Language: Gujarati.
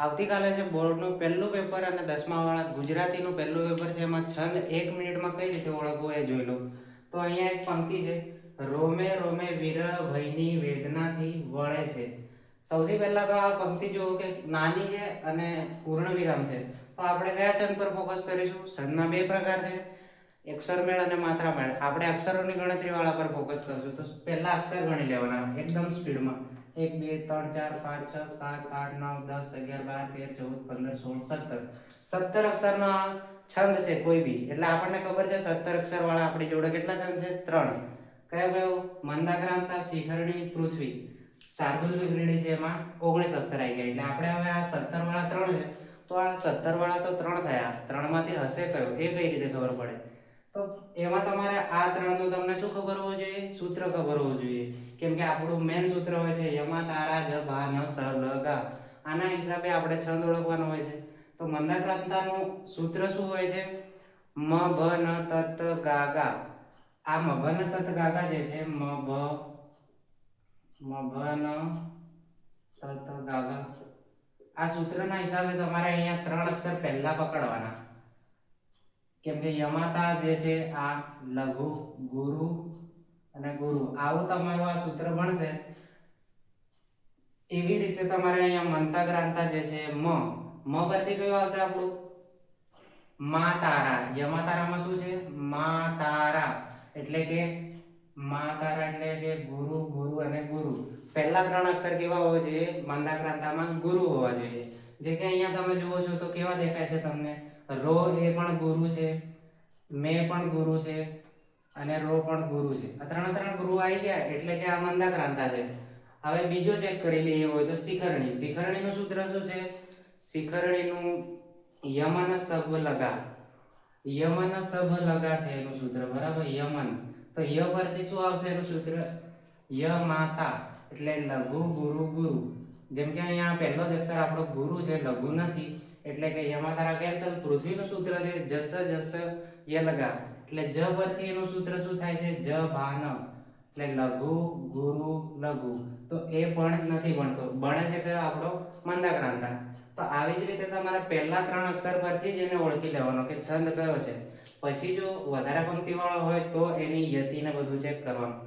આવતીકાલે છે બોર્ડનું પહેલું પેપર અને 10મા વાળા ગુજરાતીનું પહેલું પેપર છે. એમાં છંદ 1 મિનિટમાં કઈ રીતે ઓળખવું એ જોઈ લો. તો અહીંયા એક પંક્તિ છે, રોમે રોમે વીર ભયની વેદનાથી વળે છે. સૌથી પહેલા તો આ પંક્તિ જુઓ કે નાની છે અને પૂર્ણ વિરામ છે. તો આપણે કયા છંદ પર ફોકસ કરીશું? છંદના બે પ્રકાર છે, અક્ષરમેળ અને માત્રામેળ. આપણે અક્ષરોની ગણતરી વાળા પર ફોકસ કરશું. તો પહેલા અક્ષર ગણી લેવાના એકદમ સ્પીડમાં. 1 2 3 4 5 6 7 8 9 10 11 12 13 14 15 16 17 અક્ષરનો છંદ છે કોઈ બી. એટલે આપણને ખબર છે 17 અક્ષર વાળા આપણી જોડે કેટલા છંદ છે? 3. કયો? મંદાક્રાંતા, શિખરણી, પૃથ્વી. શાર્દુલ વિગ્રહી છે, એમાં 19 અક્ષર આવી ગયા. એટલે આપણે હવે આ 17 વાળા 3 છે, તો આ 17 વાળા તો 3 થયા. 3 માંથી હશે કયો એ કઈ રીતે ખબર પડે? તો એમાં તમારે આ 3 નું તમને શું ખબર હોવું જોઈએ? સૂત્ર ખબર હોવું જોઈએ. કેમ કે આપણું મેન સૂત્ર હોય છે યમા તારા જ ભા ન સ લ ગા. આના હિસાબે આપણે છંદ ઓળખવાનો હોય છે. તો મંદાક્રાંતાનું સૂત્ર શું હોય છે? મ ભ ન ત ત ગા ગા. આ મ ભ ન ત ત ગા ગા જે છે, મ ભ ન ત ત ગા ગા, આ સૂત્રના હિસાબે તમારે અહીંયા 3 અક્ષર પહેલા પકડવાના. કેમ કે યમાતા જે છે આ લઘુ, ગુરુ અને ગુરુ, આવું તમારું આ સૂત્ર બનશે. એવી રીતે તમારે અહીંયા મંદાક્રાંતા જે છે મ પરથી કયું આવશે આપણું? મા તારા. યમા તારામાં શું છે? મા તારા. એટલે કે મા તારા એટલે કે ગુરુ, ગુરુ અને ગુરુ. પહેલા 3 અક્ષર કેવા હોવા જોઈએ? મંદાક્રાંતામાં ગુરુ હોવા જોઈએ. જે કે અહીંયા તમે જુઓ છો તો કેવા દેખાય છે તમને? રો એ પણ ગુરુ છે, મે પણ ગુરુ છે અને રો પણ ગુરુ છે. આ 3 ગુરુ આવી ગયા એટલે કે આ મંદાક્રાંતા છે. હવે બીજો ચેક કરી લઈએ હોય તો શિખરણી. શિખરણીનું સૂત્ર શું છે? શિખરણીનું યમન સભ લગા. યમન સભ લગા છે એનું સૂત્ર, બરાબર? યમન. તો ય પરથી શું આવશે એનું સૂત્ર? ય માતા. એટલે લઘુ, ગુરુ, ગુરુ. જેમ કે અહીંયા પહેલો જ અક્ષર આપણો ગુરુ છે, લઘુ નથી. એટલે કે યમા તારા કેન્સલ. પૃથ્વીનું સૂત્ર છે જસ જસ ય લગા. એટલે જ પરથી એનું સૂત્ર શું થાય છે? જ ભાન. એટલે લઘુ, ગુરુ, લઘુ. તો એ પણ નથી બનતો. બને છે કયો આપણો? મંદાક્રાંતા. તો આવી જ રીતે તમારે પહેલા 3 અક્ષર પરથી જ એને ઓળખી લેવાનો કે છંદ કયો છે. પછી જો વધારે પંક્તિ વાળો હોય તો એની યતિને બધું ચેક કરવાનું.